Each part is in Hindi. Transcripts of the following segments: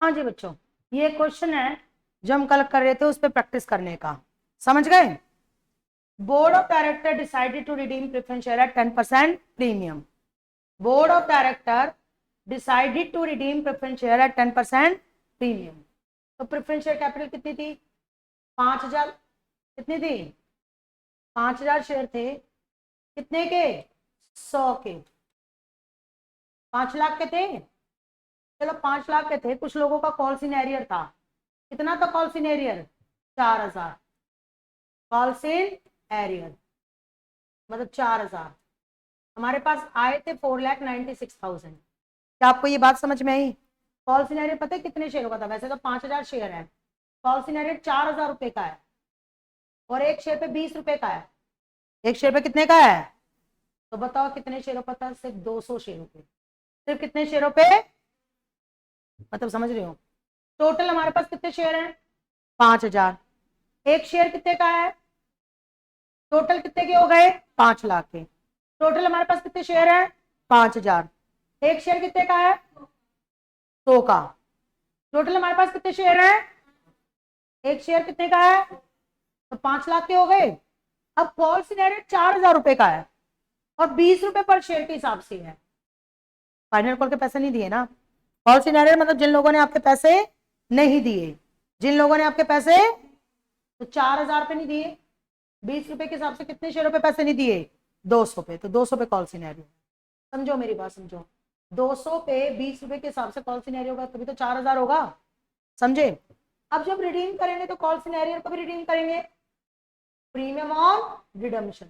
हाँ जी बच्चों, ये क्वेश्चन है जो हम कल कर रहे थे, उस पर प्रैक्टिस करने का। समझ गए? Board of director decided to redeem preference share at 10% premium. Board of director decided to redeem preference share at 10% premium. तो प्रेफरेंस शेयर कैपिटल कितनी थी? 5,000। कितनी थी? 5,000 शेयर थे। कितने के? 100 के। 5 लाख के थे। चलो 5 लाख के थे। कुछ लोगों का कॉल सिनेरियर था। कितना था कॉल सिनेरियर? 4,000। कॉल सिन एरियर मतलब 4,000। हमारे पास आए थे 4,96,000। क्या आपको ये बात समझ में आई? कॉल सिनेरियर पता है कितने शेयरों का था? वैसे तो 5,000 शेयर है। कॉल सिनेरियर 4,000 रुपए का है और एक शेयर पे 20 रुपए का है। एक शेयर पे कितने का है? तो बताओ कितने शेयरों का था? सिर्फ 200 शेयरों पे। सिर्फ कितने शेयरों पे? मतलब समझ रहे हो? टोटल हमारे पास कितने शेयर हैं? 5,000। एक शेयर कितने का है? टोटल कितने के हो गए? 5 लाख के। टोटल हमारे पास कितने शेयर है? 5,000। एक शेयर कितने का है? 100 का। टोटल हमारे पास कितने शेयर है? एक शेयर कितने का है? तो 5 लाख के हो गए। अब कॉल सिनेरियो 4,000 रुपए का है और 20 रुपए पर शेयर के हिसाब से है। फाइनल कॉल के पैसे नहीं दिए ना। कॉल सिनेरियो मतलब जिन लोगों ने आपके पैसे नहीं दिए। जिन लोगों ने आपके पैसे तो 4,000 पे नहीं दिए, 20 रुपए के हिसाब से कितने शेयरों पे पैसे नहीं दिए? 200 पे। तो 200 पे कॉल सिनेरियो। समझो मेरी बात, समझो। 200 पे 20 रुपए के हिसाब से कॉल सिनेरियो होगा, तभी तो 4,000 होगा। समझे? अब जब रिडीम करेंगे तो कॉल सिनेरियो को भी रिडीम करेंगे। प्रीमियम ऑन रिडम्पशन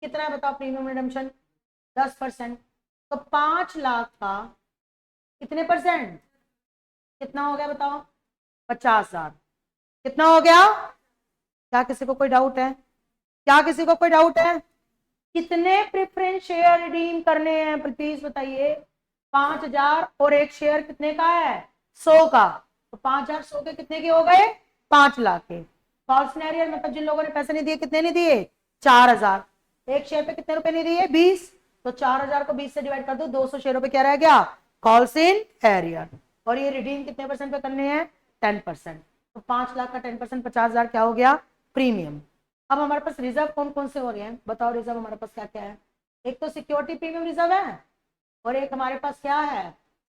कितना है बताओ? Premium redemption 10%। तो 5 लाख का कितने परसेंट? कितना हो गया बताओ? 50,000। कितना हो गया? क्या किसी को कोई डाउट है? क्या किसी को कोई डाउट है? कितने प्रेफरेंस शेयर रिडीम करने हैं प्लीज बताइए? 5,000 और एक शेयर कितने का है? 100 का। तो 5,000 100 के कितने के हो गए? 5 लाख के। फॉल्स सिनेरियो मतलब जिन लोगों ने पैसे नहीं दिए, कितने नहीं दिए? 4,000। एक शेयर पे कितने रुपए नहीं दिए? 20। तो 4,000 को 20 से डिवाइड कर दो, 200 शेयरों पे क्या रह गया? Calls in arrear. और ये रिडीम कितने परसेंट पे करने हैं? 10%। तो 5 लाख का 10% 50,000 क्या हो गया? प्रीमियम। अब हमारे पास रिजर्व कौन कौन से हो रहे हैं बताओ? रिजर्व हमारे पास क्या क्या है? एक तो सिक्योरिटी प्रीमियम रिजर्व है और एक हमारे पास क्या है?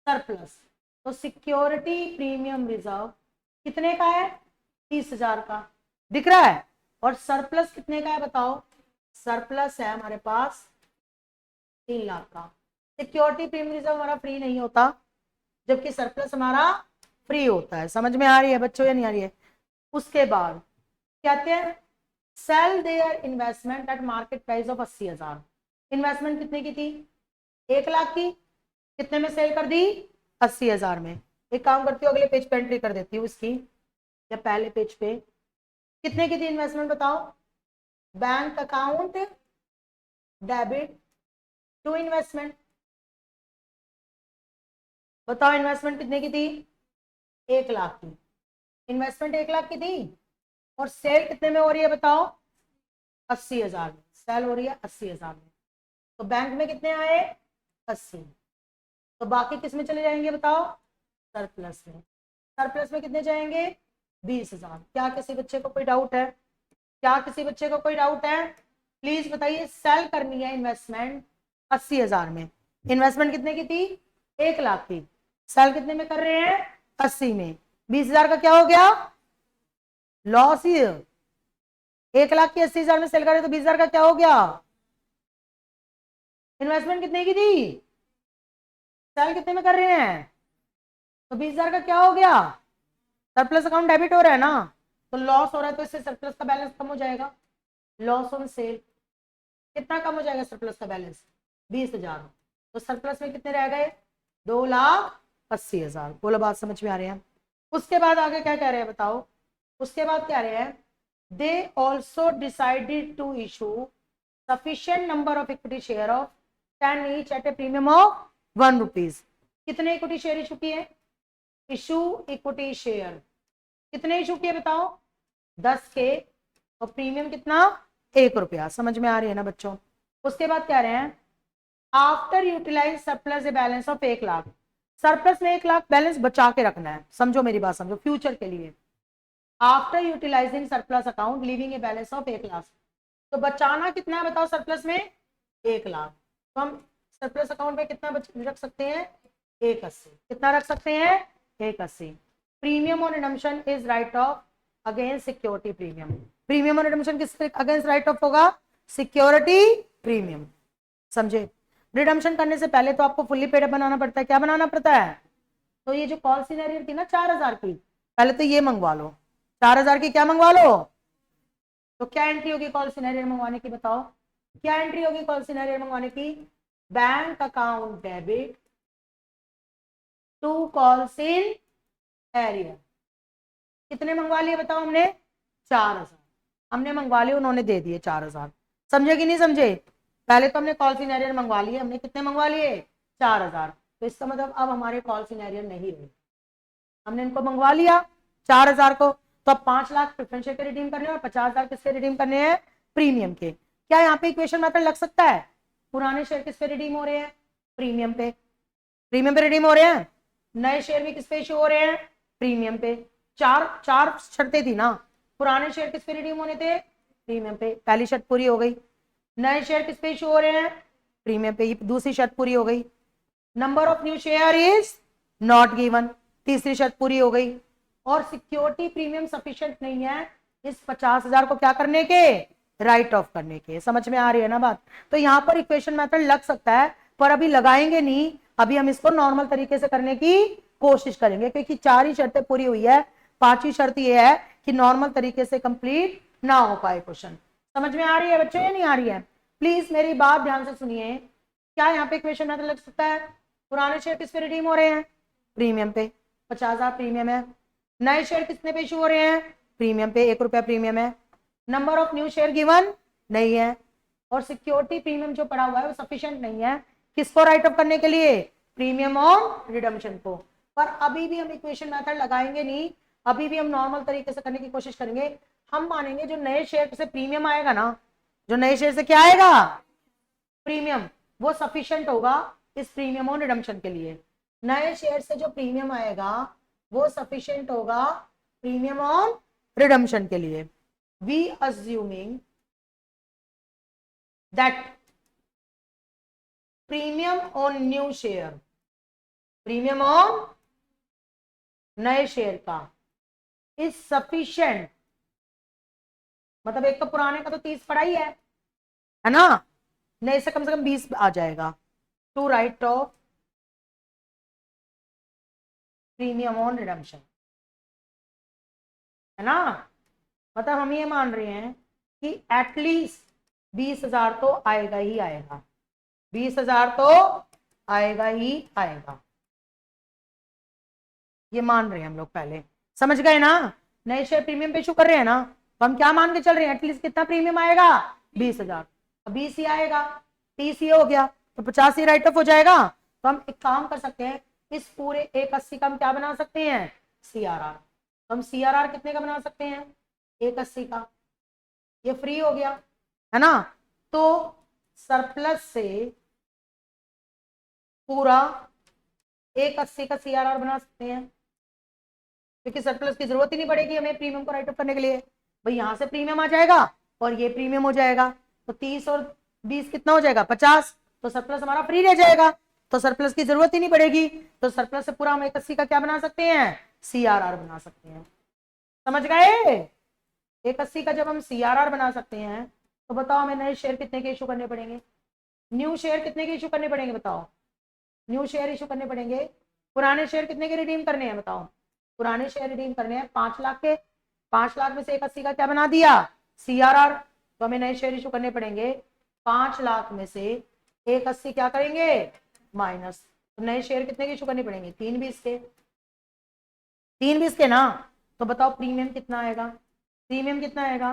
सरप्लस। तो सिक्योरिटी प्रीमियम रिजर्व कितने का है? 30,000 का। दिख रहा है? और सरप्लस कितने का है बताओ? सरप्लस है हमारे पास 3 लाख का। सिक्योरिटी प्रीमियम रिजर्व हमारा फ्री नहीं होता, जबकि सरप्लस हमारा फ्री होता है। समझ में आ रही है बच्चों या नहीं आ रही है? उसके बाद कहते हैं sell their investment at market price of 80,000। Investment कितने की थी? 1 लाख की। कितने में सेल कर दी? 80,000 में। एक काम करती हूँ, अगले पेज पे एंट्री कर देती हूँ इसकी, या पहले पेज पे। कितने की थी इन्वेस्टमेंट बताओ? Bank account debit to investment. बताओ इन्वेस्टमेंट कितने की थी? 1 लाख की। इन्वेस्टमेंट 1 लाख की थी और सेल कितने में हो रही है बताओ? 80,000 में। सेल हो रही है 80,000 में। तो बैंक में कितने आए? 80। तो बाकी किस में चले जाएंगे बताओ? सरप्लस में। सरप्लस में कितने जाएंगे? 20,000। क्या किसी बच्चे को कोई डाउट है? क्या किसी बच्चे को कोई डाउट है? प्लीज बताइए। सेल करनी है इन्वेस्टमेंट 80,000 में। इन्वेस्टमेंट कितने की थी? 1 लाख की। सेल कितने में कर रहे हैं? 80 में। 20,000 का क्या हो गया? लॉस ही। 1 लाख की 80,000 में सेल कर रहे तो 20,000 का क्या हो गया? इन्वेस्टमेंट कितने की थी? सेल कितने में कर रहे हैं? तो 20,000 का क्या हो गया? सरप्लस अकाउंट डेबिट हो रहा है ना, तो लॉस हो रहा है, तो इससे सरप्लस का बैलेंस कम हो जाएगा। Loss on sale. कितना कम हो जाएगा सरप्लस का बैलेंस? 20,000। तो सरप्लस में कितने रह गए? 2,80,000। बोलो बात समझ में आ रही है? उसके बाद आगे क्या कह रहे हैं बताओ? उसके बाद क्या रहे हैं? They also decided to issue sufficient number of equity share of 10 each at a premium of 1 rupees. कितने इक्विटी शेयर इशू किए? इशू इक्विटी शेयर कितने इशू किए बताओ? 10 के। और प्रीमियम कितना? 1 रुपया। समझ में आ रही है ना बच्चों? उसके बाद कह रहे हैं after utilise surplus a balance of 1 lakh. Surplus में 1 लाख बैलेंस बचा के रखना है, समझो मेरी बात, समझो फ्यूचर के लिए। After utilising surplus account leaving a balance of 1 lakh, तो बचाना कितना है बताओ सरप्लस में? 1 लाख। तो हम सरप्लस अकाउंट में कितना रख सकते हैं? 180। कितना रख सकते हैं? 180। Premium on redemption is right of against security premium. Premium on redemption किस अगेंस्ट राइट ऑफ होगा? Security premium. समझे? रिडम्पशन करने से पहले तो आपको फुल्ली पेड बनाना पड़ता है। क्या बनाना पड़ता है? तो ये जो कॉल सिनेरियो थी ना 4000 की, पहले तो ये मंगवा लो। 4000 की क्या मंगवा लो? तो क्या एंट्री होगी कॉल सिनेरियो मंगवाने की बताओ? क्या एंट्री होगी कॉल सिनेरियो मंगवाने की? Bank account debit to calls in arrear. कितने मंगवा लिए बताओ हमने? 4000 हमने मंगवा लिए, उन्होंने दे दिए 4000। समझे कि नहीं समझे? पहले तो हमने कॉल सिनेरियो मंगवा लिए, हमने कितने मंगवा लिए? 4000। तो इसका मतलब अब हमारे कॉल सिनेरियो नहीं रहे, हमने इनको मंगवा लिया 4000 को। तो अब 5 लाख प्रेफरेंस शेयर के रिडीम करने हैं और 50,000 किसके रिडीम करने हैं? प्रीमियम के। क्या यहाँ पे इक्वेशन मेथड लग सकता है? पुराने शेयर किस पे रिडीम हो रहे हैं? प्रीमियम पे। प्रीमियम पे रिडीम हो रहे हैं। नए शेयर भी किस पे इशू हो रहे हैं? प्रीमियम पे। चार चार शर्तें थी ना, पुराने शेयर किस पे रिडीम होने थे? प्रीमियम पे। पहली शर्त पूरी हो गई। नए शेयर किस पे इशू हो रहे हैं? प्रीमियम पे। दूसरी शर्त पूरी हो गई। Number of new share is not given, तीसरी शर्त पूरी हो गई। और सिक्योरिटी प्रीमियम सफिशिएंट नहीं है इस 50,000 को क्या करने के? राइट ऑफ करने के। समझ में आ रही है ना बात? तो यहां पर इक्वेशन मेथड लग सकता है, पर अभी लगाएंगे नहीं, अभी हम इसको नॉर्मल तरीके से करने की कोशिश करेंगे, क्योंकि 4 ही शर्तें पूरी हुई है, 5वीं शर्त यह है कि नॉर्मल तरीके से कंप्लीट ना हो पाए क्वेश्चन। समझ में आ रही है बच्चों या नहीं आ रही है? प्लीज मेरी बात ध्यान से सुनिए। क्या यहाँ पे इक्वेशन मेथड लग सकता है? पुराने शेयर किस पे रिडीम हो रहे हैं? प्रीमियम पे। 50,000 प्रीमियम है। नए शेयर कितने पे इशू हो रहे हैं? प्रीमियम पे, 1 रुपया प्रीमियम है। Number of new share given नहीं है। और सिक्योरिटी प्रीमियम जो पड़ा हुआ है वो सफिशिएंट नहीं है किसको राइट ऑफ करने के लिए? प्रीमियम ऑन रिडम्पशन को। पर अभी भी हम इक्वेशन मेथड लगाएंगे नहीं, अभी भी हम नॉर्मल तरीके से करने की कोशिश करेंगे। हम मानेंगे जो नए शेयर से प्रीमियम आएगा ना, जो नए शेयर से क्या आएगा? प्रीमियम, वो सफिशिएंट होगा इस प्रीमियम ऑन रिडम्पशन के लिए। नए शेयर से जो प्रीमियम आएगा वो सफिशिएंट होगा प्रीमियम ऑन रिडम्पशन के लिए। We assuming that premium on new share, premium on नए शेयर का इज सफिशिएंट, मतलब एक तो पुराने का तो 30 पड़ा ही है ना, नए से कम 20 आ जाएगा। To write off premium on redemption, है ना? मतलब हम ये मान रहे हैं कि एटलीस्ट 20,000 तो आएगा ही आएगा, 20,000 तो आएगा ही आएगा, ये मान रहे हैं हम लोग पहले। समझ गए ना? नए शेयर प्रीमियम पे इशू कर रहे हैं ना, तो हम क्या मान के चल रहे हैं? एटलीस्ट कितना प्रीमियम आएगा? 20,000। 20 ही आएगा, 30 ही हो गया, तो 50 ही राइट ऑफ हो जाएगा। तो हम एक काम कर सकते हैं, इस पूरे 180 का हम क्या बना सकते हैं? CRR। तो हम CRR कितने का बना सकते हैं? 180 का। ये फ्री हो गया, है ना? तो सरप्लस से पूरा 180 का CRR बना सकते हैं, क्योंकि सरप्लस की जरूरत ही नहीं पड़ेगी हमें प्रीमियम को राइट ऑफ करने के लिए। भाई यहां से प्रीमियम आ जाएगा और ये प्रीमियम हो जाएगा, तो 30 और 20 कितना हो जाएगा? 50। तो सरप्लस हमारा फ्री रह जाएगा, तो सरप्लस की जरूरत ही नहीं पड़ेगी। तो सरप्लस से पूरा हम 180 का क्या बना सकते हैं? CRR बना सकते हैं। समझ गए? 180 का जब हम CRR बना सकते हैं, तो बताओ हमें नए शेयर कितने के इशू करने पड़ेंगे? न्यू शेयर कितने के इशू करने पड़ेंगे बताओ? न्यू शेयर इशू करने पड़ेंगे। पुराने शेयर कितने के रिडीम करने हैं बताओ? पुराने शेयर रिडीम करने हैं 5 लाख के। 5 लाख में से 180 का क्या बना दिया? CRR। तो हमें नए शेयर इशू करने पड़ेंगे 5 लाख में से 180 क्या करेंगे? माइनस। तो नए शेयर कितने के इशू करने पड़ेंगे? 320 के। 320 के ना? तो बताओ प्रीमियम कितना आएगा? प्रीमियम कितना आएगा?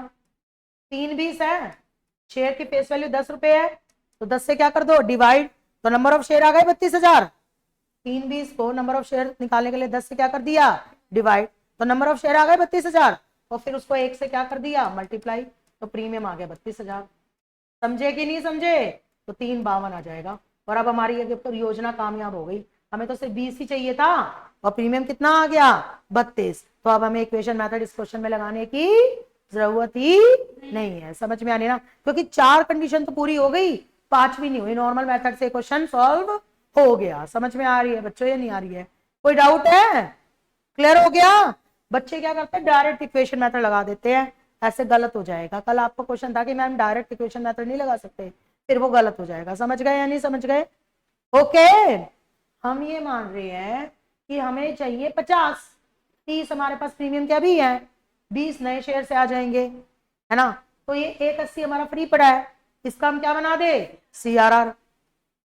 320 है, शेयर की फेस वैल्यू 10 रुपए है, तो 10 से क्या कर दो? डिवाइड। तो नंबर ऑफ शेयर आ गए 32,000। 320 को नंबर ऑफ शेयर निकालने के लिए 10 से क्या कर दिया? डिवाइड। तो नंबर ऑफ शेयर आ गए 32,000, और फिर उसको 1 से क्या कर दिया? मल्टीप्लाई। तो प्रीमियम आ गया 32,000। समझे कि नहीं समझे? तो 352 आ जाएगा। और अब हमारी योजना कामयाब हो गई, हमें तो सिर्फ 20 ही चाहिए था और प्रीमियम कितना आ गया 32। तो अब हमें इक्वेशन मेथड इस क्वेश्चन में लगाने की जरूरत ही नहीं है। समझ में आने ना, क्योंकि 4 कंडीशन तो पूरी हो गई, 5वीं नहीं हुई। नॉर्मल मेथड से क्वेश्चन सॉल्व हो गया। समझ में आ रही है बच्चों या नहीं आ रही है? कोई डाउट है? क्लियर हो गया? बच्चे क्या करते हैं डायरेक्ट इक्वेशन मेथड लगा देते हैं, ऐसे गलत हो जाएगा। कल आपको क्वेश्चन था कि मैम डायरेक्ट इक्वेशन मेथड नहीं लगा सकते, फिर वो गलत हो जाएगा। समझ गए या नहीं समझ गए? ओके, हम ये मान रहे हैं कि हमें चाहिए 50, 30 हमारे पास प्रीमियम क्या भी है, 20 नए शेयर से आ जाएंगे, है ना। तो ये 180 हमारा फ्री पड़ा है, इसका हम क्या बना दे CRR।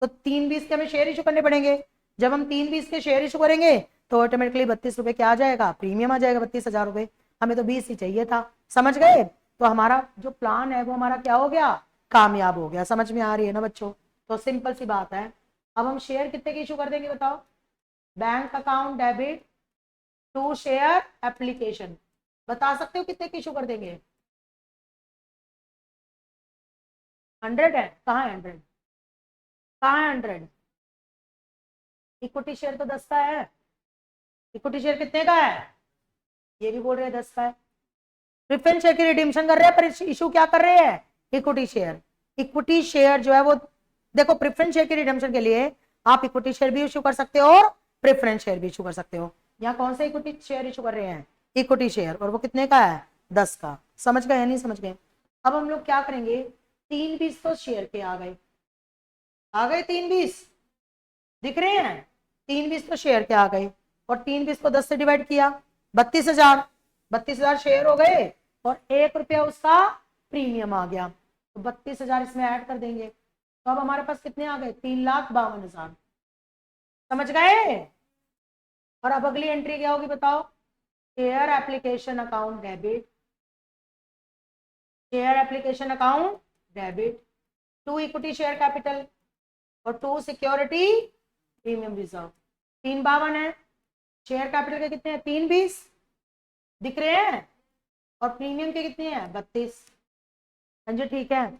तो 3/20 के हमें शेयर इशू करने पड़ेंगे। जब हम 3/20 के शेयर इशू करेंगे तो ऑटोमेटिकली 32 रुपए क्या आ जाएगा, प्रीमियम आ जाएगा 32,000 रुपए। हमें तो 20 ही चाहिए था। समझ गए? तो हमारा जो प्लान है वो हमारा क्या हो गया, कामयाब हो गया। समझ में आ रही है ना बच्चों? तो सिंपल सी बात है। अब हम शेयर कितने के इशू कर देंगे बताओ? Bank account debit to share application, बता सकते हो कितने के इशू कर देंगे? 100 है? कहाँ है 100? कहाँ है 100? इक्विटी शेयर तो 10 का है। इक्विटी शेयर कितने का है? ये भी बोल रहे हैं 10 का है। प्रेफरेंस शेयर की रिडीम्शन कर रहे हैं पर इशू क्या कर रहे हैं, इक्विटी शेयर। इक्विटी शेयर जो है वो देखो, प्रेफरेंस शेयर की रिडीम्शन के लिए आप इक्विटी शेयर भी इशू कर सकते हो और प्रेफरेंस शेयर भी इशू कर सकते हो। यहाँ कौन सा इक्विटी शेयर इशू कर रहे हैं, इक्विटी शेयर, और वो कितने का है 10 का। समझ गए नहीं समझ गए? अब हम लोग क्या करेंगे, 3/20 तो शेयर के आ गए, आ गए 3/20 दिख रहे हैं, 3/20 तो शेयर के आ गए और 3/20 को 10 से डिवाइड किया 32,000, 32,000 शेयर हो गए और 1 रुपया उसका प्रीमियम आ गया। तो 32,000 इसमें ऐड कर देंगे तो अब हमारे पास कितने आ गए, 3,52,000। समझ गए? और अब अगली एंट्री क्या होगी बताओ, share application account debit, share application account debit to equity share capital और टू सिक्योरिटी प्रीमियम रिजर्व। 3,52 है, शेयर कैपिटल के कितने हैं 3/20 दिख रहे हैं और प्रीमियम के कितने हैं 32। हाँ जी ठीक है।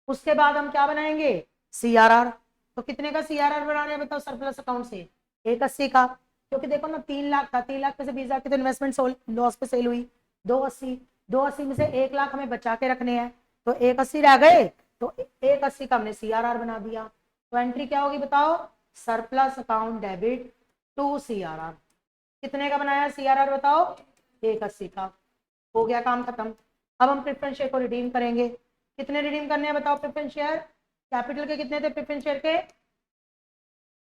उसके बाद हम क्या बनाएंगे, CRR। तो कितने का CRR बना रहे हैं बताओ सरप्लस अकाउंट से, 180 का। क्योंकि देखो ना 3 लाख था, 3 लाख में से 20,000 की तो इन्वेस्टमेंट लॉस पे सेल हुई, 280, 280 में से 1 लाख हमें बचा के रखने हैं तो 180 रह गए, तो 180 का हमने CRR बना दिया। तो एंट्री क्या होगी बताओ, surplus account debit to CRR। कितने का बनाया CRR बताओ, 180 का। हो गया काम खत्म। अब हम प्रेफरेंस शेयर को रिडीम करेंगे। कितने रिडीम करने हैं बताओ प्रेफरेंस शेयर? कैपिटल के कितने थे प्रेफरेंस शेयर के,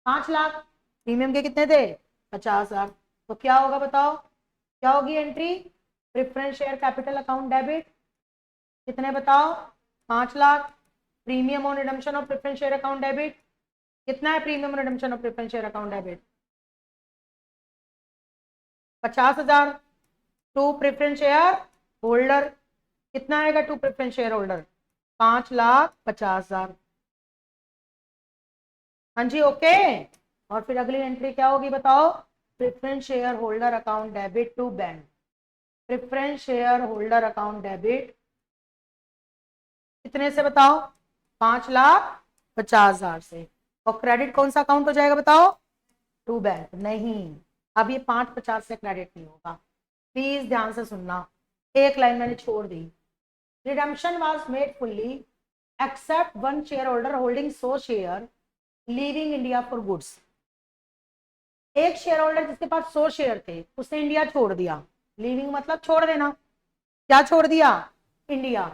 5 लाख, प्रीमियम के कितने थे 50,000। तो क्या होगा बताओ, क्या होगी entry, preference share capital account debit कितने बताओ, 5 lakh, premium on redemption of preference share account debit कितना है, premium redemption of preference share account debit 50,000 to preference share holder कितना आएगा, टू प्रेफरेंस शेयर होल्डर 5,50,000। हाँ जी ओके। और फिर अगली एंट्री क्या होगी बताओ, preference share holder account debit to bank, preference share holder account debit कितने से बताओ, 5,50,000 से। और क्रेडिट कौन सा अकाउंट हो जाएगा बताओ, टू बैंक। नहीं, अब ये 5,50 से क्रेडिट नहीं होगा, प्लीज ध्यान से सुनना, एक लाइन मैंने छोड़ दी। Redemption was made fully except one share holder holding so share leaving India for goods. एक शेयर होल्डर जिसके पास 100 शेयर थे उसने इंडिया छोड़ दिया, लीविंग मतलब छोड़ देना, क्या छोड़ दिया, इंडिया,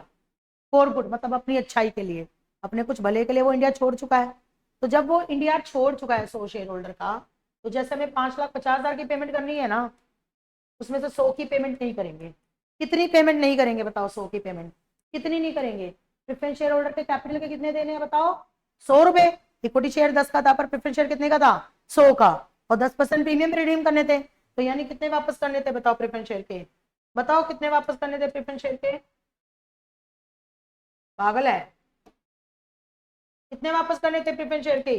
फॉर गुड मतलब अपनी अच्छाई के लिए, अपने कुछ भले के लिए वो इंडिया छोड़ चुका है। तो जब वो इंडिया छोड़ चुका है 100 शेयर होल्डर का, तो जैसे हमें 5,50,000 की पेमेंट करनी है ना, उसमें से 100 की पेमेंट नहीं करेंगे। कितनी पेमेंट नहीं करेंगे बताओ, 100 की पेमेंट कितनी नहीं करेंगे। प्रेफरेंस शेयर होल्डर के कैपिटल के कितने देने हैं बताओ, 100 रुपए। इक्विटी शेयर 10 का था पर प्रेफरेंस शेयर कितने का था, 100 का, और 10% प्रीमियम रिडीम करने थे। तो यानी कितने वापस करने थे बताओ प्रेफरेंस शेयर के, बताओ कितने वापस करने थे प्रेफरेंस शेयर के, पागल है, कितने वापस करने थे प्रेफरेंस शेयर के,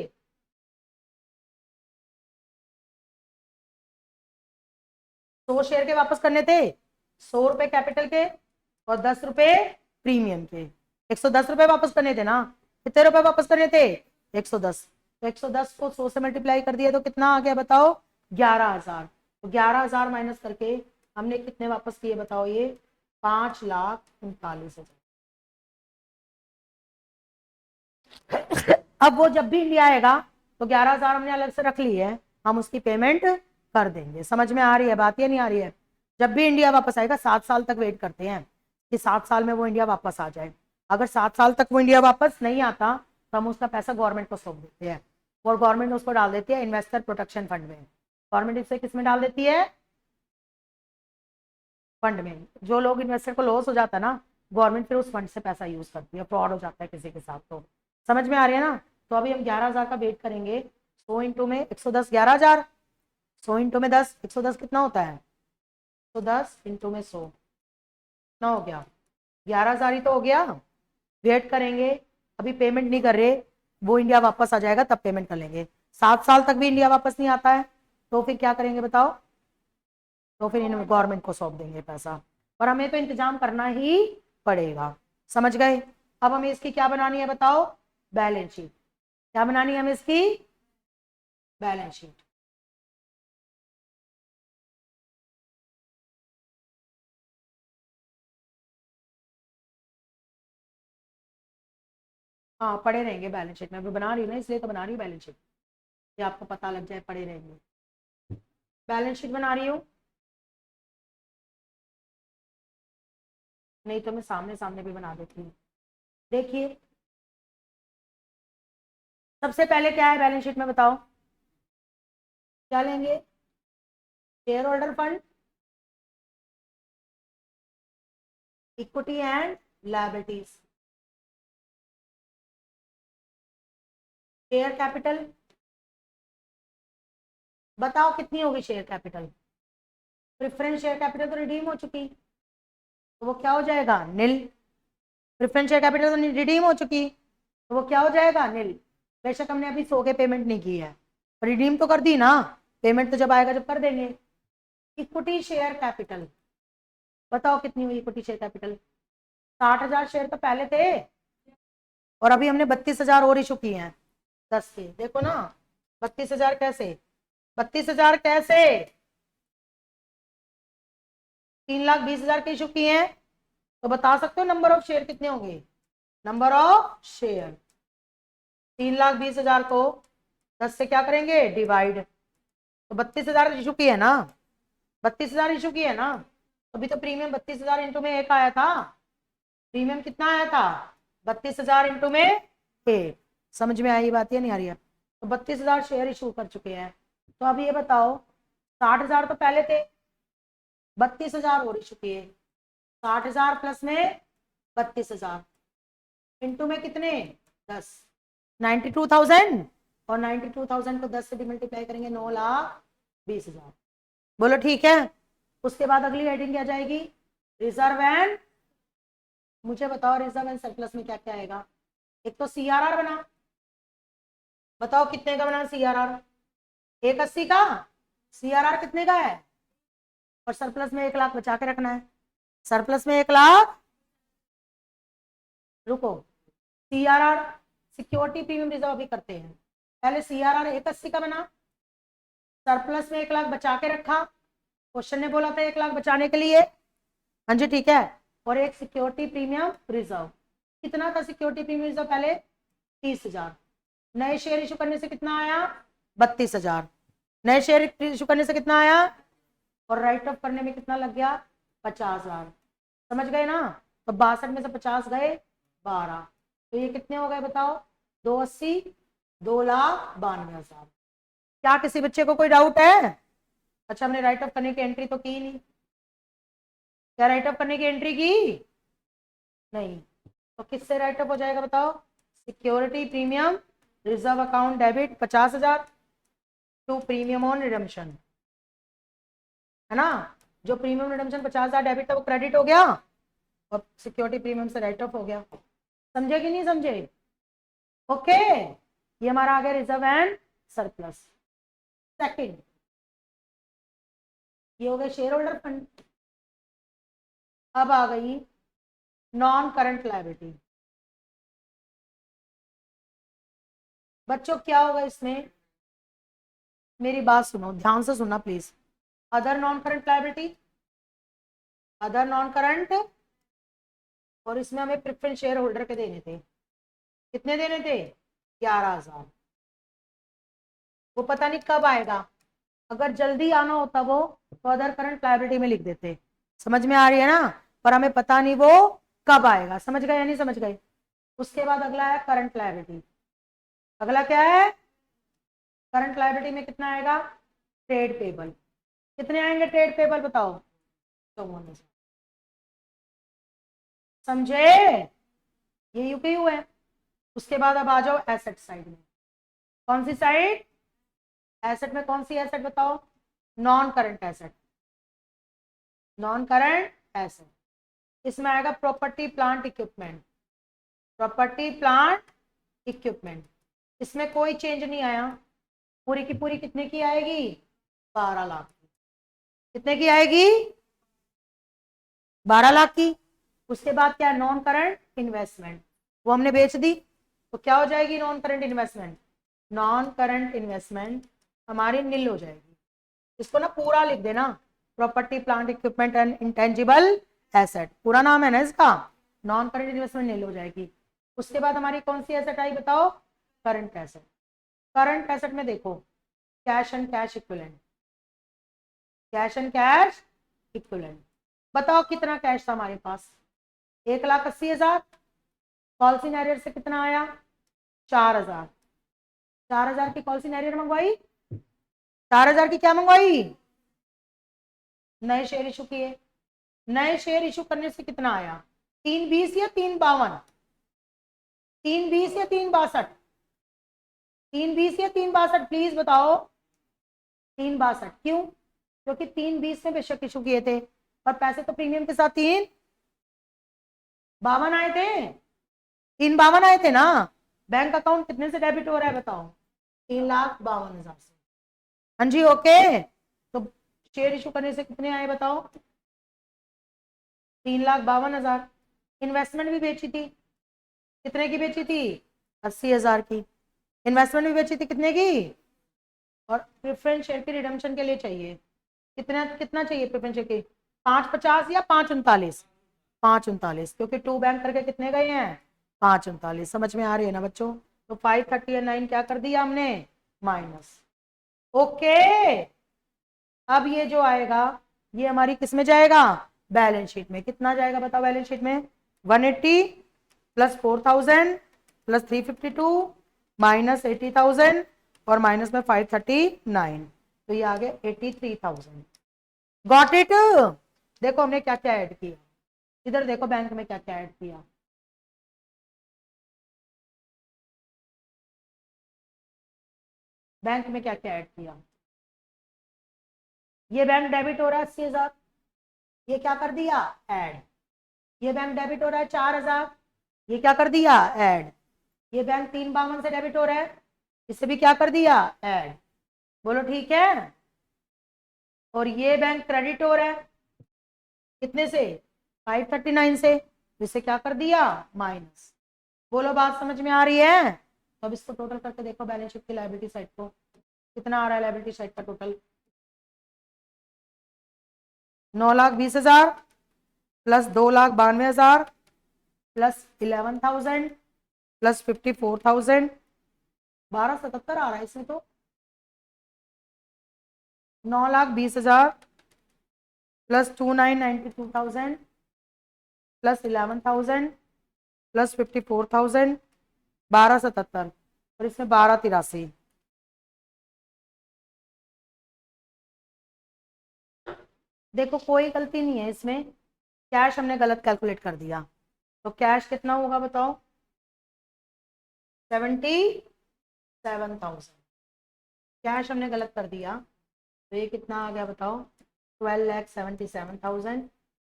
100 शेयर के वापस करने थे, 100 रुपए कैपिटल के और 10 रुपए प्रीमियम के, 110 रुपए वापस करने थे ना। कितने रुपए वापस करने थे, 110। तो 110 को 100 से मल्टीप्लाई कर दिया तो कितना आ गया बताओ, 11,000। तो 11,000 माइनस करके हमने कितने वापस किए बताओ, ये 5,39,000। अब वो जब भी इंडिया आएगा तो 11,000 हमने अलग से रख ली है, हम उसकी पेमेंट कर देंगे। समझ में आ रही है बात या नहीं आ रही है? जब भी इंडिया वापस आएगा 7 साल तक वेट करते हैं कि 7 साल में वो इंडिया वापस आ जाए। अगर 7 साल तक वो इंडिया वापस नहीं आता तो हम उसका पैसा गवर्नमेंट को सौंप देते हैं और गवर्नमेंट उसको डाल देती है इन्वेस्टर प्रोटेक्शन फंड में। गवर्नमेंट इसे किस में डाल देती है? फंड में। जो लोग इन्वेस्टर को लॉस हो जाता है ना, गवर्नमेंट फिर उस फंड से पैसा यूज करती है, फ्रॉड हो जाता है किसी के साथ तो। समझ में आ रही है ना? तो अभी हम 11,000 का वेट करेंगे। 100 इंटू में 110, 11,000। 100 इंटू में 10, 110 कितना होता है? 110 इंटू में 100 कितना हो गया? 11,000 ही तो हो गया। वेट करेंगे, अभी पेमेंट नहीं कर रहे, वो इंडिया वापस आ जाएगा तब पेमेंट कर लेंगे। 7 साल तक भी इंडिया वापस नहीं आता है तो फिर क्या करेंगे बताओ? तो फिर इन गवर्नमेंट को सौंप देंगे पैसा, और हमें तो इंतजाम करना ही पड़ेगा। समझ गए? अब हमें इसकी क्या बनानी है बताओ? Balance sheet. क्या बनानी है हमें इसकी? Balance sheet. हाँ पढ़े रहेंगे बैलेंस शीट में, अभी बना रही हूँ ना इसलिए तो बना रही हूँ बैलेंस शीट, ये आपको पता लग जाए, पढ़े रहेंगे। बैलेंस शीट बना रही हूँ, नहीं तो मैं सामने सामने भी बना देती हूँ। देखिए सबसे पहले क्या है बैलेंस शीट में बताओ? क्या लेंगे? Share holder fund, equity and liabilities, share capital. बताओ कितनी होगी share capital? Preference share capital तो रिडीम हो चुकी, तो वो क्या हो जाएगा? नील। प्रेफरेंस शेयर कैपिटल तो रिडीम हो चुकी, तो वो क्या हो जाएगा? नील। बेशक हमने अभी 100 के पेमेंट नहीं की है, रिडीम तो कर दी ना, पेमेंट तो जब आएगा जब कर देंगे। इक्विटी शेयर कैपिटल बताओ कितनी हुई इक्विटी शेयर कैपिटल? 60,000 शेयर तो पहले थे, और अभी हमने 32,000 और इशू किए हैं 10 के। देखो ना 32,000 कैसे? 32,000 कैसे? 3,20,000 के इशू किए हैं, तो बता सकते हो नंबर ऑफ शेयर कितने होंगे? नंबर ऑफ शेयर 3,20,000 को 10 से क्या करेंगे? डिवाइड। तो 32,000 इशू की है ना, 32,000 इशू की है ना, अभी तो प्रीमियम 32,000 इंटू में एक आया था। प्रीमियम कितना आया था? 32,000 इंटू में एक। समझ में आई बात या नहीं आ रही है? तो 32,000 शेयर इशू कर चुके हैं। तो अब ये बताओ 60,000 तो पहले थे, 32,000 और इशू किए, 60,000 प्लस में 32,000 इंटू में कितने? 10, 92,000। और 92,000 को 10 से मल्टीप्लाई करेंगे 9,20,000। बोलो ठीक है। उसके बाद अगली हेडिंग क्या जाएगी? रिजर्व एंड, मुझे बताओ रिजर्व एंड सरप्लस में क्या क्या आएगा? एक तो सीआरआर बना, बताओ कितने का बना सीआरआर? 180 का। सीआरआर कितने का है? और सरप्लस में 1,00,000 बचा के रखना है। सरप्लस में 1,00,000, रुको, सीआरआर सिक्योरिटी प्रीमियम रिजर्व भी करते हैं। पहले सीआरआर 180 का बना, सरप्लस में 1,00,000 बचा के रखा, क्वेश्चन ने बोला था 1,00,000 बचाने के लिए। हाँ जी ठीक है। और एक सिक्योरिटी प्रीमियम रिजर्व, कितना था सिक्योरिटी प्रीमियम रिजर्व पहले? 30,000। नए शेयर इशू करने से कितना आया? 32,000। नए शेयर इशू करने से कितना आया? और राइट ऑफ करने में कितना लग गया? 50,000। समझ गए ना? तो 62 में से 50 गए 12, तो ये कितने हो गए बताओ? 280, 2,92,000। क्या किसी बच्चे को कोई डाउट है? अच्छा हमने राइट ऑफ करने की एंट्री तो की नहीं, क्या राइट ऑफ करने की एंट्री की? नहीं। तो किससे राइट ऑफ हो जाएगा बताओ? Security premium reserve account debit 50,000 to premium on redemption, है ना? जो प्रीमियम रिडम्पशन 50,000 डेबिट था वो क्रेडिट हो गया, और सिक्योरिटी प्रीमियम से राइट ऑफ हो गया। समझे कि नहीं समझे? ओके, ये हमारा आ गया रिजर्व एंड सरप्लस। सेकंड, ये हो गया शेयर होल्डर फंड। अब आ गई नॉन करंट लायबिलिटी। बच्चों क्या होगा इसमें, मेरी बात सुनो, ध्यान से सुनना please. Other non current liability, other non current, और इसमें हमें प्रेफरेंस शेयर होल्डर के देने थे, कितने देने थे, 11,000। वो पता नहीं कब आएगा, अगर जल्दी आना होता वो तो अदर करंट लायबिलिटी में लिख देते, समझ में आ रही है ना, पर हमें पता नहीं वो कब आएगा, समझ गए या नहीं समझ गए। उसके बाद अगला है करंट लायबिलिटी, अगला क्या है, करंट लायबिलिटी में कितना आएगा, ट्रेड पेबल, कितने आएंगे ट्रेड पेबल बताओ, 54,000। समझे, ये यूपीयू है। उसके बाद अब आ जाओ एसेट साइड में, कौन सी साइड, एसेट में कौन सी एसेट बताओ, non current asset, non current asset, इसमें आएगा property plant equipment, property plant equipment, इसमें कोई चेंज नहीं आया, पूरी की पूरी कितने की आएगी, 12 लाख की, कितने की आएगी, 12 लाख की। उसके बाद क्या है, नॉन करंट इन्वेस्टमेंट, वो हमने बेच दी, तो क्या हो जाएगी non current investment, non current investment हमारी नील हो जाएगी। इसको ना पूरा लिख देना, property plant equipment and intangible asset, पूरा नाम है ना इसका, नॉन करंट इन्वेस्टमेंट नील हो जाएगी। उसके बाद हमारी कौन सी एसेट आई बताओ, करंट एसेट, करंट एसेट में देखो cash and cash equivalent, cash and cash equivalent, बताओ कितना कैश था हमारे पास, 1,80,000, कॉल सिनेरियर से कितना आया, 4,000, 4,000 की कॉल सिनेरियर मंगवाई, 4,000 की क्या मंगवाई, नए शेयर इशू किए, नए शेयर इशू करने से कितना आया, 320 या 352, 320 या 362, 320 या 362 प्लीज बताओ, 362, क्यों, क्योंकि 320 में बेशक इशू किए थे, पर पैसे तो प्रीमियम के साथ 352 आए थे, 352 आए थे ना। बैंक अकाउंट कितने से डेबिट हो रहा है बताओ, 3,52,000 से, हाँ जी ओके। तो शेयर इशू करने से कितने आए बताओ, 3,52,000। इन्वेस्टमेंट भी बेची थी, कितने की बेची थी, 80,000 की, इन्वेस्टमेंट भी बेची थी कितने की, और प्रेफरेंस शेयर की रिडम्पशन के लिए चाहिए, कितना कितना चाहिए प्रेफरेंस शेयर की, 550 या 539, 539, क्योंकि 2 बैंक करके कितने गए हैं, 539, समझ में आ रही है ना बच्चों। तो 539 क्या कर दिया हमने, माइनस, ओके। अब ये जो आएगा ये हमारी किस में जाएगा, बैलेंस शीट में, कितना जाएगा बताओ बैलेंस शीट में, 180 प्लस 4,000 प्लस 352 माइनस 80,000 और माइनस में 539, तो ये आ गया 83,000। गॉट इट, देखो हमने क्या क्या ऐड किया, इधर देखो बैंक में क्या क्या ऐड किया, बैंक में क्या क्या ऐड किया, ये बैंक डेबिट हो रहा है 80,000, ये क्या कर दिया ऐड, ये बैंक डेबिट हो रहा है 4,000, ये क्या कर दिया ऐड, ये बैंक 352 से डेबिट हो रहा है, इसे भी क्या कर दिया ऐड, बोलो ठीक है। और ये बैंक क्रेडिट हो रहा है कितने से, 539 से, इसे क्या कर दिया माइनस, बोलो बात समझ में आ रही है। तो अब इसको टोटल करके देखो बैलेंस शीट की लायबिलिटी साइड को, कितना आ रहा है लायबिलिटी साइड का टोटल, 9,20,000 प्लस 2,92,000 प्लस 11,000 प्लस 54,000, 1,277 आ रहा है इसमें तो, 9,20,000 प्लस 2,992,000 प्लस 11,000 प्लस 54,000, 1,277 और इसमें 1,283। देखो कोई गलती नहीं है इसमें, कैश हमने गलत कैलकुलेट कर दिया, तो कैश कितना होगा बताओ, 77,000, कैश हमने गलत कर दिया, तो ये कितना आ गया बताओ, 12,77,000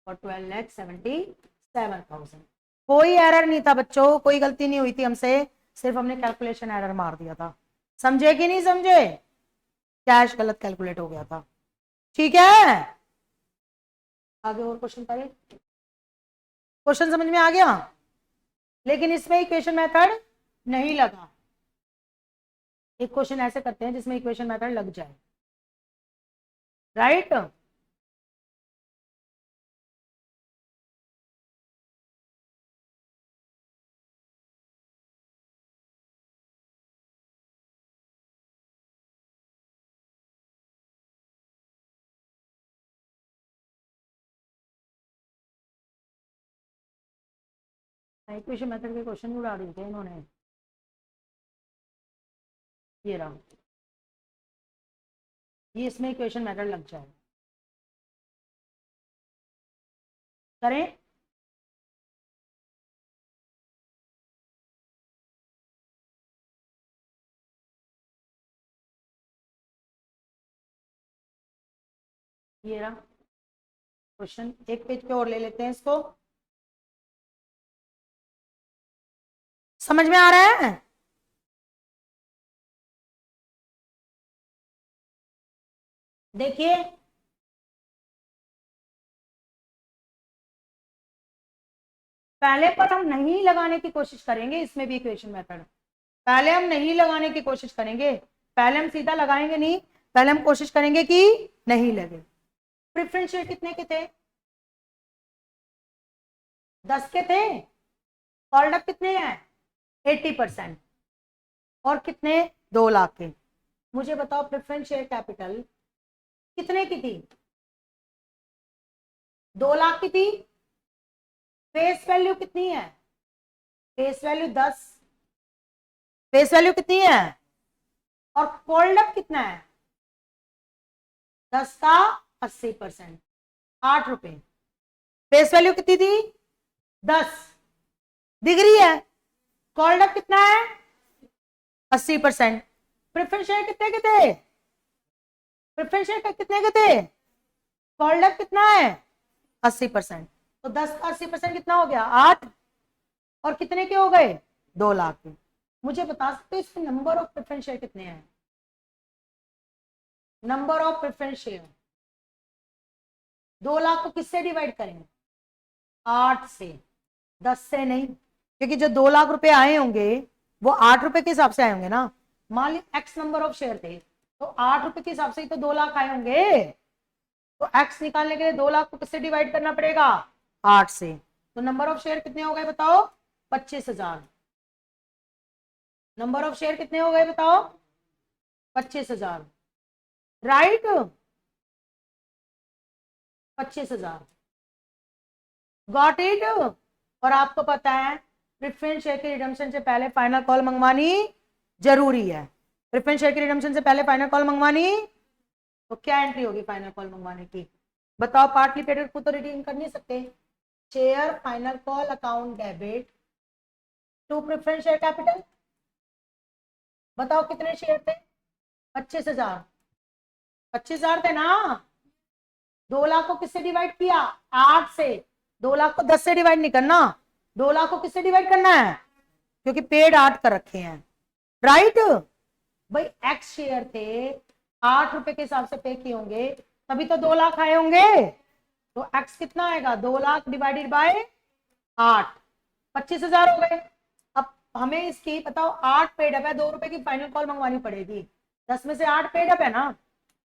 और 12,77,000। कोई एरर नहीं था बच्चों, कोई गलती नहीं हुई थी हमसे, सिर्फ हमने कैलकुलेशन एरर मार दिया था, समझे कि नहीं समझे, कैश गलत कैलकुलेट हो गया था, ठीक है। आगे और क्वेश्चन करें, क्वेश्चन समझ में आ गया, लेकिन इसमें इक्वेशन मेथड नहीं लगा, एक क्वेश्चन ऐसे करते हैं जिसमें इक्वेशन मेथड लग जाए, राइट। इक्वेशन मेथड के क्वेश्चन उड़ा दिए थे इन्होंने। ये रहा, ये इसमें इक्वेशन मेथड लग जाए, करें। ये रहा क्वेश्चन, एक पेज पे और ले लेते हैं इसको। समझ में आ रहा है? देखिए, पहले पर हम नहीं लगाने की कोशिश करेंगे, इसमें भी इक्वेशन मेथड पहले हम नहीं लगाने की कोशिश करेंगे, पहले हम सीधा लगाएंगे नहीं, पहले हम कोशिश करेंगे कि नहीं लगे। प्रेफरेंस शेयर कितने के थे? 10 के थे। कॉल्ड अप कितने हैं? 80%। और कितने? 2 लाख के। मुझे बताओ प्रेफरेंस शेयर कैपिटल कितने की थी? 2 लाख की थी। फेस वैल्यू कितनी है? Face value 10। फेस वैल्यू कितनी है? और कॉल्ड अप कितना है? 10 का 80%, 8 रुपए। फेस वैल्यू कितनी थी? 10। दिख रही है? कॉल्ड अप कितना है? 80%। प्रेफरेंस शेयर कितने के थे? प्रेफरेंस शेयर कितने के थे? कॉल्ड अप कितना है? 80%। तो 10 का 80% कितना हो गया? 8। और कितने के हो गए? 2 लाख के। मुझे बता सकते हो इसके नंबर ऑफ प्रेफरेंस शेयर कितने हैं? Number of preference share 2 lakh को किससे डिवाइड करेंगे? 8 से, 10 से नहीं, क्योंकि जो 2 लाख रुपए आए होंगे वो 8 रुपए के हिसाब से आए होंगे ना। मान ली एक्स नंबर ऑफ शेयर थे, तो 8 रुपए के हिसाब से ही तो 2 लाख आए होंगे। तो एक्स निकालने के लिए 2 लाख को किससे डिवाइड करना पड़ेगा? 8 से। तो नंबर ऑफ शेयर कितने हो गए बताओ? 25,000। नंबर ऑफ शेयर कितने हो गए बताओ? 25,000, राइट। 25,000, got it. और आपको पता है प्रेफरेंस शेयर के रिडम्पशन से पहले फाइनल कॉल मंगवानी जरूरी है। प्रेफरेंस शेयर के रिडम्पशन से पहले फाइनल कॉल मंगवानी, तो क्या एंट्री होगी फाइनल कॉल मंगवाने की? बताओ। पार्टली पेडेड को तो रिडीम कर नहीं सकते। Share final call account debit to preference share capital. बताओ कितने शेयर थे? 25,000। 25,000 थे ना। 2 लाख को किससे डिवाइड किया? 8 से। 2 लाख को 10 से डिवाइड नहीं करना, 2 लाख को किससे डिवाइड करना है? क्योंकि पेड 8 कर रखे हैं, राइट। भाई एक्स शेयर थे, 8 रुपए के हिसाब से पे किए होंगे, तभी तो 2 लाख आए होंगे। तो एक्स कितना आएगा? 2 लाख डिवाइडेड बाय 8, 25,000 हो गए। अब हमें इसकी बताओ 8 पेड अप है, 2 रुपए की फाइनल कॉल मंगवानी पड़ेगी। 10 में से 8 पेड अप है ना,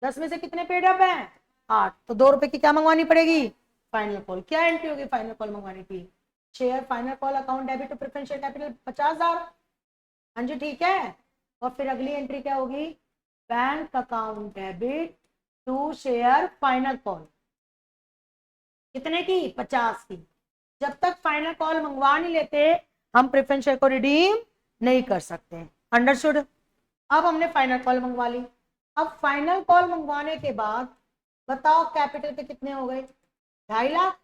10 में से कितने पेड अप है? 8। तो 2 रुपए की क्या मंगवानी पड़ेगी? Final call. क्या एंट्री होगी फाइनल कॉल मंगवाने की? Share final call account debit to preference share capital 50,000। हाँ जी ठीक है। और फिर अगली एंट्री क्या होगी? Bank account debit to share final call, कितने की? 50 की। जब तक फाइनल कॉल मंगवा नहीं लेते हम प्रेफरेंस शेयर को रिडीम नहीं कर सकते। अंडरस्टूड? अब हमने फाइनल कॉल मंगवा ली। अब फाइनल कॉल मंगवाने के बाद बताओ कैपिटल पे कितने हो गए? 2.5 लाख।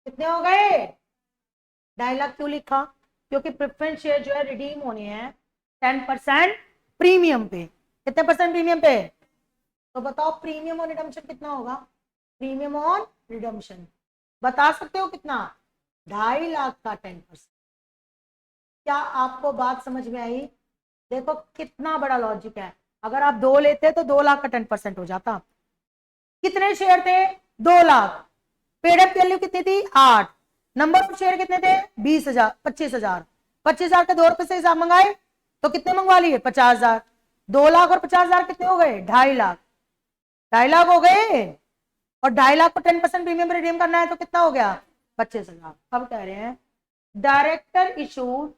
कितने हो गए? 2.5 लाख। क्यों लिखा? क्योंकि प्रेफरेंस शेयर जो है रिडीम होने हैं 10% प्रीमियम पे। कितने परसेंट प्रीमियम पे? तो बताओ प्रीमियम ऑन रिडम्पशन कितना होगा? प्रीमियम ऑन रिडम्पशन बता सकते हो कितना? 2.5 लाख का 10%। क्या आपको बात समझ में आई? देखो कितना बड़ा लॉजिक है। अगर आप 2 लेते तो 2 लाख का 10% हो जाता। कितने शेयर थे? 2 लाख। पेड अप वैल्यू कितनी थी? 8। नंबर ऑफ शेयर कितने थे? 20,000, 25,000। 25,000 के 2 रुपए से हिसाब मंगाए तो कितने मंगवा लिए? 50,000। 2,50,000 कितने हो गए? 2.5 लाख। 2.5 लाख हो गए। और 2.5 लाख को 10% प्रीमियम रिडीम करना है तो कितना हो गया? 25,000। अब कह रहे हैं director issued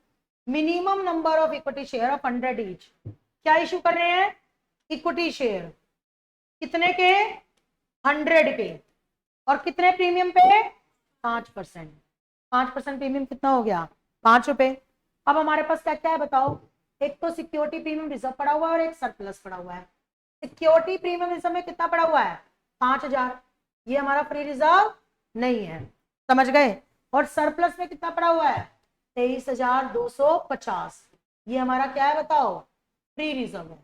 minimum number of equity share of 100 each. क्या इशू कर रहे हैं? Equity share. कितने के? 100 के। और कितने प्रीमियम पे? 5%। 5% प्रीमियम कितना हो गया? 5 रुपए। अब हमारे पास क्या क्या है बताओ? एक तो सिक्योरिटी प्रीमियम रिजर्व पड़ा हुआ है और एक सरप्लस पड़ा हुआ है। सिक्योरिटी प्रीमियम रिजर्व में कितना पड़ा हुआ है? 5,000। ये हमारा फ्री रिजर्व नहीं है, समझ गए? और सरप्लस में कितना पड़ा हुआ है? 23,250। ये हमारा क्या है बताओ? फ्री रिजर्व है।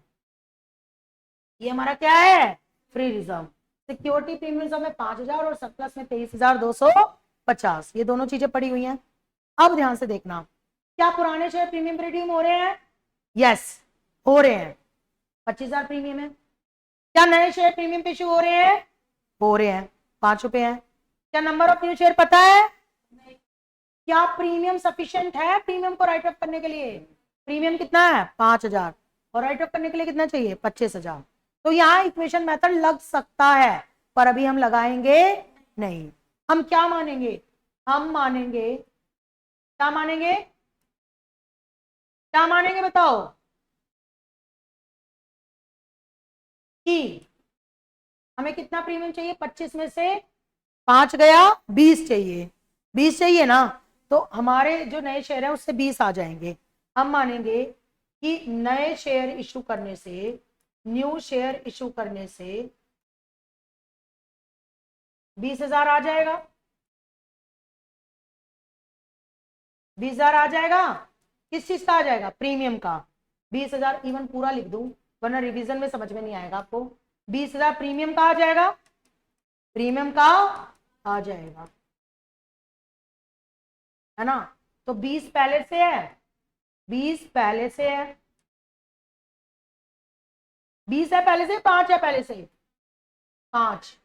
ये हमारा क्या है? Free reserve. Security premium reserve में 5,000 और सरप्लस में 23,250। ये दोनों चीजें पड़ी हुई हैं। अब ध्यान से देखना, क्या पुराने शेयर प्रीमियम रिडीम हो रहे हैं? यस, हो रहे हैं। 25,000 प्रीमियम है। क्या नए शेयर प्रीमियम पे इशू हो रहे हैं? हो रहे हैं। 5 रुपए हैं। क्या नंबर ऑफ न्यू शेयर पता है? क्या प्रीमियम सफिशिएंट है प्रीमियम को राइट ऑफ करने के लिए? प्रीमियम कितना है? 5,000। और राइट ऑफ करने के लिए कितना चाहिए? 25,000। तो यहाँ इक्वेशन मेथड लग सकता है, पर अभी हम लगाएंगे नहीं। हम क्या मानेंगे? हम मानेंगे, क्या मानेंगे? क्या मानेंगे बताओ? कि हमें कितना प्रीमियम चाहिए? 25 में से 5 गया, 20 चाहिए। 20 चाहिए ना, तो हमारे जो नए शेयर है उससे 20 आ जाएंगे। हम मानेंगे कि नए शेयर इशू करने से, न्यू शेयर इशू करने से 20,000 आ जाएगा। 20,000 आ जाएगा। किस चीज का आ जाएगा? प्रीमियम का। 20,000 इवन पूरा लिख दूं, वरना रिवीजन में समझ में नहीं आएगा आपको। 20,000 प्रीमियम का आ जाएगा। प्रीमियम का आ जाएगा, है ना? तो 20 पहले से है। 20 पहले से है। 20 है पहले से, 5 है पहले से? 5।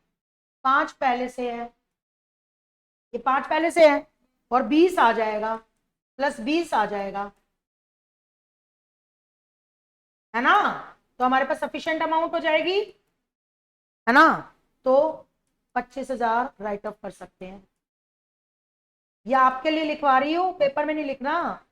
5 पहले से है। ये 5 पहले से है। और 20 आ जाएगा, प्लस 20 आ जाएगा, है ना? तो हमारे पास सफिशिएंट अमाउंट हो जाएगी, है ना? तो 25,000 राइट ऑफ कर सकते हैं। या आपके लिए लिखवा रही हूं, पेपर में नहीं लिखना।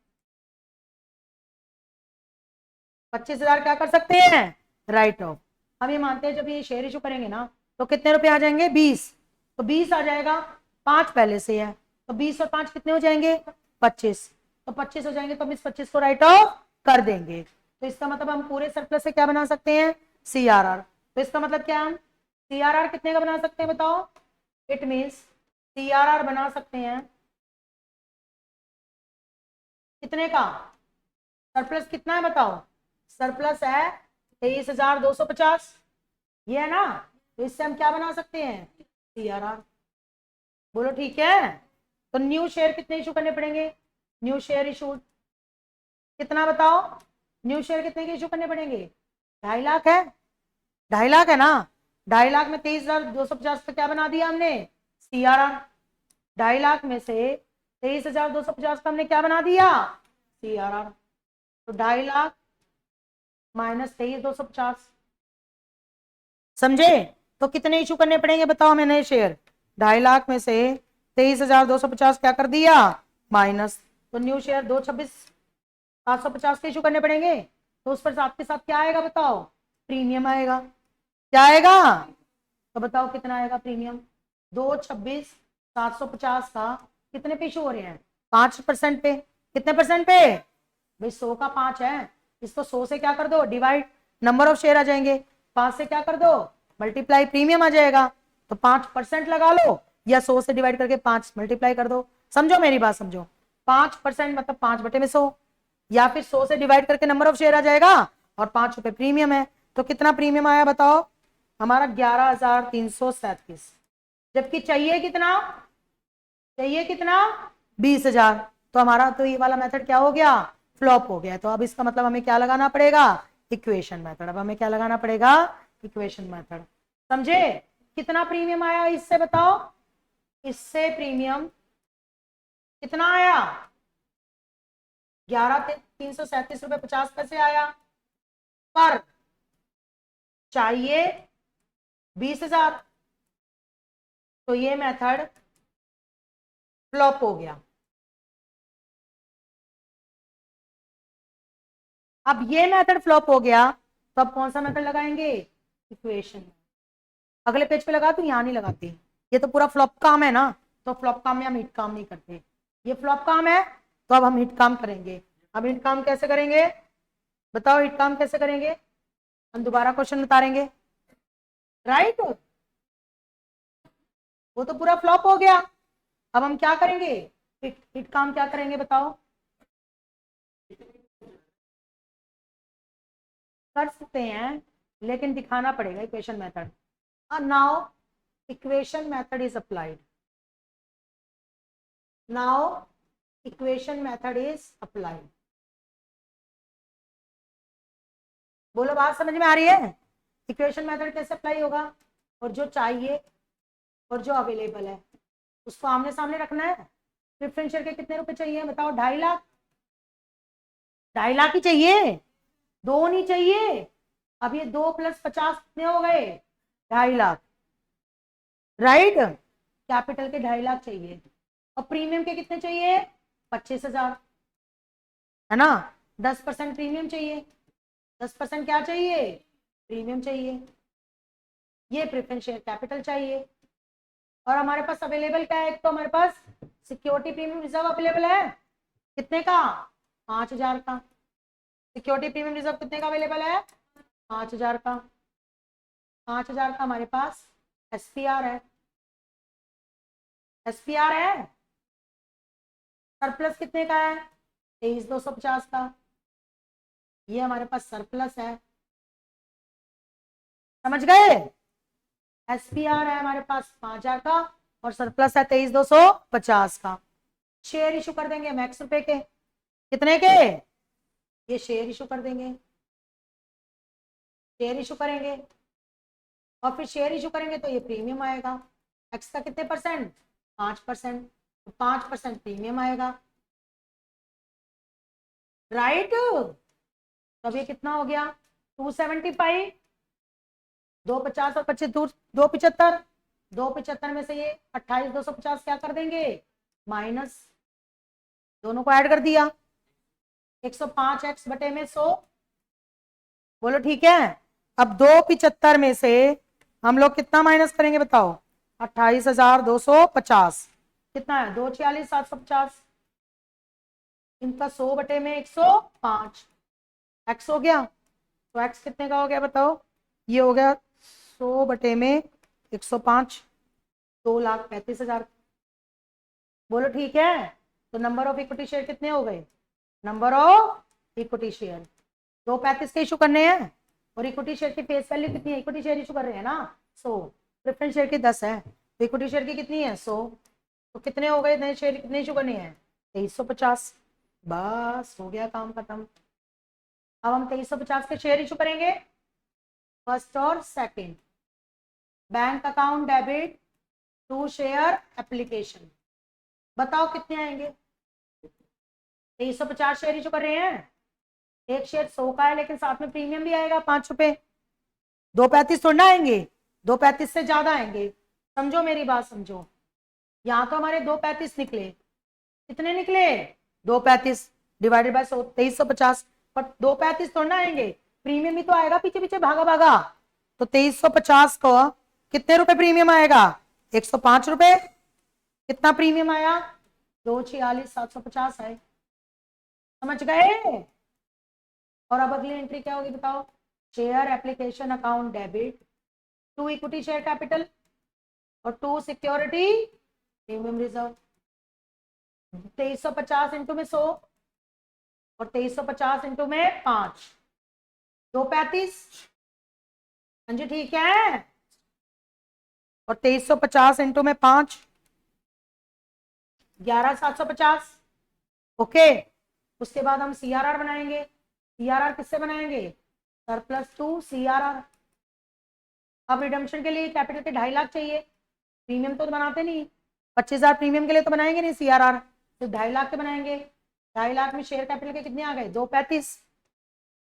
25,000 क्या कर सकते हैं? Right of. हम ये मानते हैं जब ये शेयर इशू करेंगे ना, तो कितने रुपए आ जाएंगे? 20। तो 20 आ जाएगा। 5 पहले से है, तो 20 और 5 कितने हो जाएंगे? 25। तो 25 हो जाएंगे, तो हम इस 25 को राइट ऑफ कर देंगे। तो इसका मतलब हम पूरे सरप्लस से क्या बना सकते हैं? CRR। तो इसका मतलब क्या? हम CRR कितने का बना सकते हैं बताओ? इट मीन्स CRR बना सकते हैं कितने का? सरप्लस कितना है बताओ? सरप्लस है 23,250। ये है ना? तो इससे हम क्या बना सकते हैं? CRR। बोलो ठीक है। तो न्यू शेयर कितने इशू करने पड़ेंगे? न्यू शेयर इशू कितना बताओ? न्यू शेयर कितने के इशू करने पड़ेंगे? 2.5 लाख है। 2.5 लाख है ना? 2.5 लाख में 23,250 का क्या बना दिया हमने? CRR। 2.5 लाख में से 23,250 का हमने क्या बना दिया? CRR। तो 2.5 लाख माइनस 23,250, समझे? तो कितने इशू करने पड़ेंगे बताओ हमें नए शेयर? 2.5 लाख में से 23,250 क्या कर दिया? माइनस। तो न्यू शेयर 226,750 के इशू करने पड़ेंगे। तो उस पर साथ के साथ क्या आएगा बताओ? प्रीमियम आएगा। क्या आएगा? तो बताओ कितना आएगा प्रीमियम? 226,750 का कितने पे इशू हो रहे हैं? 5% पे। कितने परसेंट पे? भाई 100 का 5 है। इसको 100 से क्या कर दो? डिवाइड। नंबर ऑफ शेयर आ जाएंगे। 5 से क्या कर दो? मल्टीप्लाई प्रीमियम आ जाएगा। तो 5% लगा लो, या 100 से डिवाइड करके 5 मल्टीप्लाई कर दो। समझो मेरी बात, समझो। 5% मतलब 5/100, या फिर 100 से डिवाइड करके नंबर ऑफ शेयर आ जाएगा, और 5 रुपए प्रीमियम है। तो कितना प्रीमियम आया बताओ? हमारा 11,337। जबकि चाहिए कितना? चाहिए कितना? 20,000। तो हमारा तो ये वाला मेथड क्या हो गया? फ्लॉप हो गया। तो अब इसका मतलब हमें क्या लगाना पड़ेगा? Equation method. अब हमें क्या लगाना पड़ेगा? Equation method. समझे? कितना प्रीमियम आया इससे बताओ? इससे प्रीमियम कितना आया? 11,337 रुपए 50 पैसे आया। पर चाहिए 20,000, तो ये मेथड फ्लॉप हो गया। अब ये मेथड फ्लॉप हो गया, तो अब कौन सा मेथड लगाएंगे? इक्वेशन। अगले पेज पे लगा, तो यहां नहीं लगाते, ये तो पूरा फ्लॉप काम है ना, तो फ्लॉप काम में हम हिट काम नहीं करते। ये फ्लॉप काम है, तो अब हम हिट काम करेंगे। अब हिट काम कैसे करेंगे बताओ? हिट काम कैसे करेंगे? हम दोबारा क्वेश्चन उतारेंगे, राइट? वो तो पूरा फ्लॉप हो गया, अब हम क्या करेंगे? हिट काम क्या करेंगे बताओ? कर सकते हैं, लेकिन दिखाना पड़ेगा equation method. Now equation method is applied. Now equation method is applied. बोलो, बात समझ में आ रही है? इक्वेशन मेथड कैसे अप्लाई होगा? और जो चाहिए और जो अवेलेबल है उसको आमने सामने रखना है। प्रेफरेंस शेयर के कितने रुपए चाहिए बताओ? 2.5 लाख। 2.5 लाख ही चाहिए, दो नहीं चाहिए। अब ये 2 + 50 कितने हो गए? 2.5 लाख, राइट? कैपिटल के 2.5 लाख चाहिए, और प्रीमियम के कितने चाहिए? 25,000, है ना? 10% प्रीमियम चाहिए। 10% क्या चाहिए? प्रीमियम चाहिए। ये प्रेफरेंस शेयर कैपिटल चाहिए। और हमारे पास अवेलेबल क्या है? एक तो हमारे पास सिक्योरिटी प्रीमियम रिजर्व अवेलेबल है, कितने का? 5,000 का। सिक्योरिटी प्रीमियम रिजर्व कितने का अवेलेबल है? 5,000 का। 5,000 का हमारे पास एसपीआर है। एसपीआर है। सरप्लस कितने का है? 23,250 का। ये हमारे पास सरप्लस है, समझ गए? एसपीआर है हमारे पास 5,000 का, और सरप्लस है 23,250 का। शेयर इशू कर देंगे मैक्स रुपए के। कितने के? ये शेयर इशू कर देंगे, शेयर इशू करेंगे, और फिर शेयर इशू करेंगे तो ये प्रीमियम आएगा। एक्स का कितने परसेंट? 5%, तो 5% प्रीमियम आएगा, राइट? तो अब ये कितना हो गया? 275, 250 और 25, 275। 275 में से ये 28,250 क्या कर देंगे? माइनस, दोनों को ऐड कर दिया। 105x/100। बोलो ठीक है। अब 275 में से हम लोग कितना माइनस करेंगे बताओ? 28,250। कितना है? 246,750। इनका 100/105 एक्स हो गया। तो एक्स कितने का हो गया बताओ? ये हो गया 100/105, 2,35,000। बोलो ठीक है। तो नंबर ऑफ इक्विटी शेयर कितने हो गए? नंबर ऑफ इक्विटी शेयर 235 के इशू करने हैं, और इक्विटी शेयर की फेस वैल्यू कितनी है? इक्विटी शेयर इशू कर रहे हैं ना 100, प्रेफरेंस शेयर की 10 है, तो इक्विटी शेयर की कितनी है? 100। तो कितने हो गए नए शेयर? कितने इशू करने हैं? 2350। बस हो गया काम खत्म। अब हम 2350 के शेयर इशू करेंगे, फर्स्ट और second. Bank account debit to share application. बताओ कितने आएंगे? 2350 शेयर इशू कर रहे हैं, एक शेयर 100 का है, लेकिन साथ में प्रीमियम भी आएगा 5 रुपए। 235 थोड़ा आएंगे, 235 से ज्यादा आएंगे। समझो मेरी बात, समझो। यहाँ तो हमारे 235 निकले, कितने निकले? 235 डिवाइडेड बाय 100, 2350। पर 235 थोड़ा आएंगे, प्रीमियम भी तो आएगा पीछे पीछे भागा भागा। तो 2350 को कितने रुपए प्रीमियम आएगा? 105 रुपए। कितना प्रीमियम आया? 246,750 आए। समझ गए? और अब अगली एंट्री क्या होगी बताओ? Share application account debit to equity share capital और to security premium reserve. 2350 into में 100, और 2350 इंटू में 5, 235। हाँ जी ठीक है। और 2350 इंटू में 5, 11,750। ओके। उसके बाद हम CRR बनाएंगे। CRR किससे बनाएंगे? Surplus to CRR। अब रिडम्पशन के लिए कैपिटल के 2.5 लाख चाहिए, प्रीमियम तो बनाते नहीं, 25,000 प्रीमियम के लिए तो बनाएंगे नहीं CRR, तो 2.5 लाख के बनाएंगे। 2.5 लाख में शेयर कैपिटल के कितने आ गए? 235।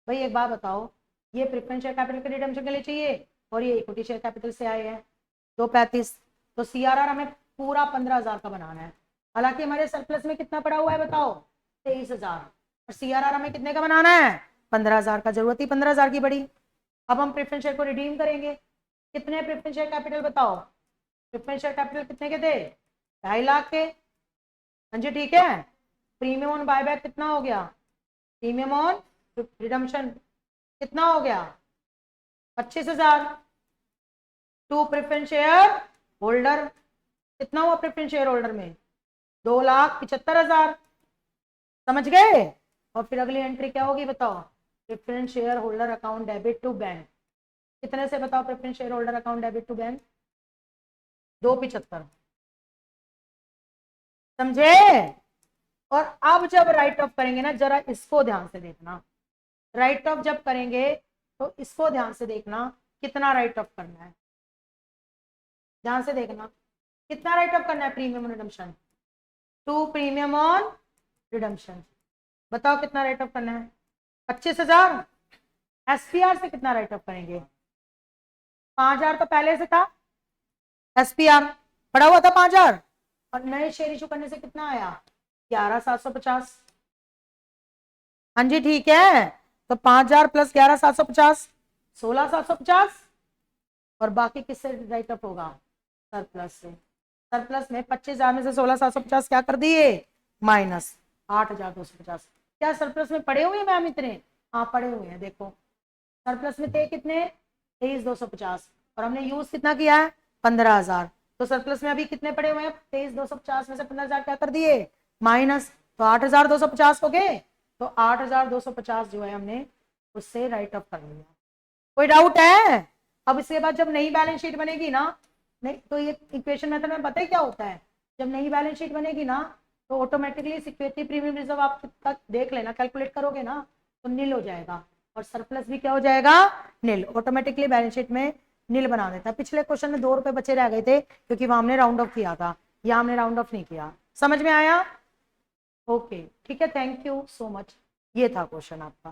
भाई एक बात बताओ, ये प्रेफरेंस शेयर कैपिटल के रिडम्पशन के लिए चाहिए और ये इक्विटी शेयर कैपिटल से आए हैं 235। तो CRR हमें पूरा 15,000 का बनाना है। हालांकि हमारे सरप्लस में कितना पड़ा हुआ है बताओ, 23,000, और CRR हमें कितने का बनाना है, 15,000 का। जरूरत ही 15,000 की बड़ी। अब हम प्रेफरेंस शेयर को रिडीम करेंगे। कितने प्रेफरेंस शेयर कैपिटल बताओ, प्रेफरेंस शेयर कैपिटल कितने के थे, 2.5 लाख के। हाँ जी ठीक है। प्रीमियम ऑन बायबैक कितना हो गया, प्रीमियम ऑन रिडम्पशन कितना हो गया, 25,000। टू प्रेफरेंस शेयर होल्डर, कितना हुआ प्रेफरेंस शेयर होल्डर में, 2,75,000। समझ गए। और फिर अगली एंट्री क्या होगी बताओ, preference share holder account debit to bank. कितने से बताओ preference share holder account debit to bank, 275। समझे। और अब जब राइट ऑफ करेंगे ना, जरा इसको ध्यान से देखना, राइट ऑफ जब करेंगे तो इसको ध्यान से देखना कितना राइट ऑफ करना है, ध्यान से देखना कितना राइट ऑफ करना है। Premium redemption, to premium on redemption, बताओ कितना राइट ऑफ करना है, 25,000। SPR से कितना राइट ऑफ करेंगे, 5,000 तो पहले से था, SPR पड़ा हुआ था 5,000, और नए शेयर इशू करने से कितना आया, 11,750। हाँ जी ठीक है। तो 5,000 प्लस 11,750, 16,750। और बाकी किससे राइट ऑफ होगा, सरप्लस से। सरप्लस में 25,000 में से 16,750 क्या कर दिए, माइनस 8,250। क्या सरप्लस में पड़े हुए हैं मैम इतने, हाँ पड़े हुए हैं। देखो सरप्लस में थे कितने, 23,250, और हमने यूज कितना किया है, 15,000। तो सरप्लस में अभी कितने पड़े हुए हैं, 23,250 में से 15,000 क्या कर दिए, माइनस। तो 8,250 हो गए। तो 8,250 जो है हमने उससे राइट ऑफ कर लिया। कोई डाउट है। अब इसके बाद जब नई बैलेंस शीट बनेगी ना, नहीं तो ये इक्वेशन मेथड में पता है क्या होता है, जब नई बैलेंस शीट बनेगी ना तो ऑटोमेटिकली सिक्योरिटी प्रीमियम रिजर्व आप तक देख लेना, कैलकुलेट करोगे ना तो नील हो जाएगा, और सरप्लस भी क्या हो जाएगा, नील। ऑटोमेटिकली बैलेंस शीट में नील बना देता है। पिछले क्वेश्चन में 2 रुपए बचे रह गए थे क्योंकि वहां हमने राउंड ऑफ किया था, यहाँ हमने राउंड ऑफ नहीं किया। समझ में आया, ओके ठीक है, थैंक यू सो मच। ये था क्वेश्चन आपका,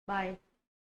बाय।